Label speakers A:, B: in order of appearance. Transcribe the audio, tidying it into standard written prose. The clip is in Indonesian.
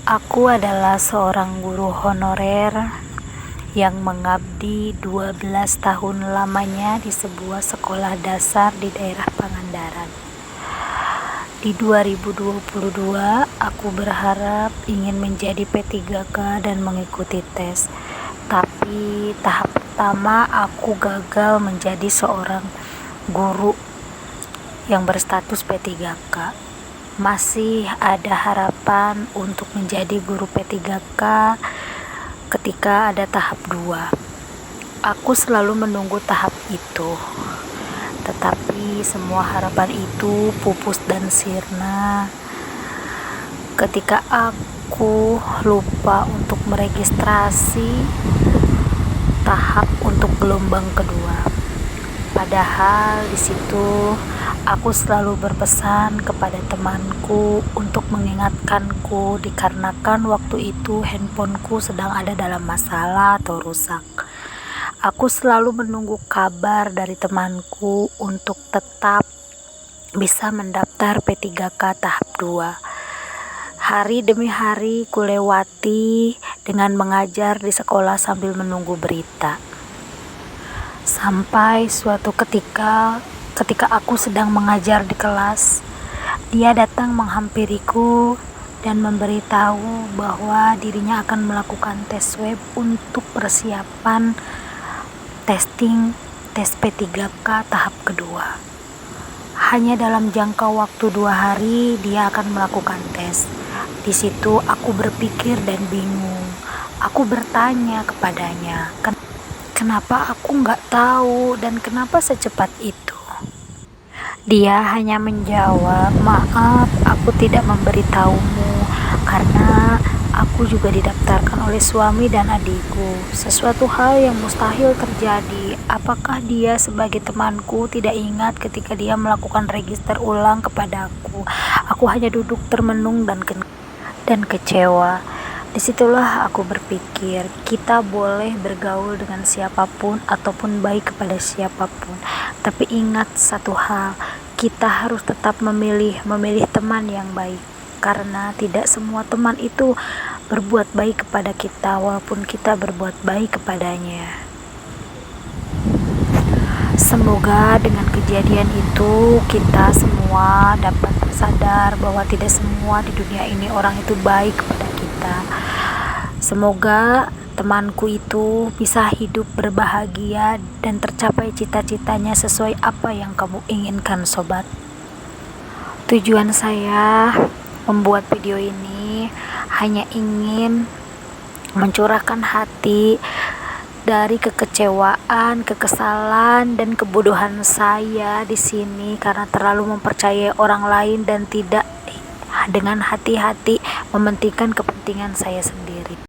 A: Aku adalah seorang guru honorer yang mengabdi 12 tahun lamanya di sebuah sekolah dasar di daerah Pangandaran. Di 2022, aku berharap ingin menjadi P3K dan mengikuti tes. Tapi tahap pertama aku gagal menjadi seorang guru yang berstatus P3K. Masih ada harapan untuk menjadi guru P3K ketika ada tahap 2. Aku selalu menunggu tahap itu, tetapi semua harapan itu pupus dan sirna ketika aku lupa untuk meregistrasi tahap untuk gelombang kedua. Padahal di situ aku selalu berpesan kepada temanku untuk mengingatkanku dikarenakan waktu itu handphoneku sedang ada dalam masalah atau rusak. Aku selalu menunggu kabar dari temanku untuk tetap bisa mendaftar P3K tahap 2. Hari demi hari kulewati dengan mengajar di sekolah sambil menunggu berita. Sampai suatu ketika aku sedang mengajar di kelas, dia datang menghampiriku dan memberitahu bahwa dirinya akan melakukan tes swab untuk persiapan testing tes P3K tahap kedua. Hanya dalam jangka waktu 2 hari dia akan melakukan tes. Di situ aku berpikir dan bingung. Aku bertanya kepadanya, kenapa aku nggak tahu dan kenapa secepat itu? Dia hanya menjawab, maaf, aku tidak memberitahumu karena aku juga didaftarkan oleh suami dan adikku. Sesuatu hal yang mustahil terjadi. Apakah dia sebagai temanku tidak ingat ketika dia melakukan register ulang kepadaku? Aku hanya duduk termenung dan kecewa. Disitulah aku berpikir, kita boleh bergaul dengan siapapun ataupun baik kepada siapapun. Tapi ingat satu hal, kita harus tetap memilih teman yang baik. Karena tidak semua teman itu berbuat baik kepada kita walaupun kita berbuat baik kepadanya. Semoga dengan kejadian itu kita semua dapat sadar bahwa tidak semua di dunia ini orang itu baik kepada kita. Semoga temanku itu bisa hidup berbahagia dan tercapai cita-citanya sesuai apa yang kamu inginkan, sobat. Tujuan saya membuat video ini hanya ingin mencurahkan hati dari kekecewaan, kekesalan, dan kebodohan saya di sini karena terlalu mempercayai orang lain dan tidak dengan hati-hati mementingkan kepentingan saya sendiri.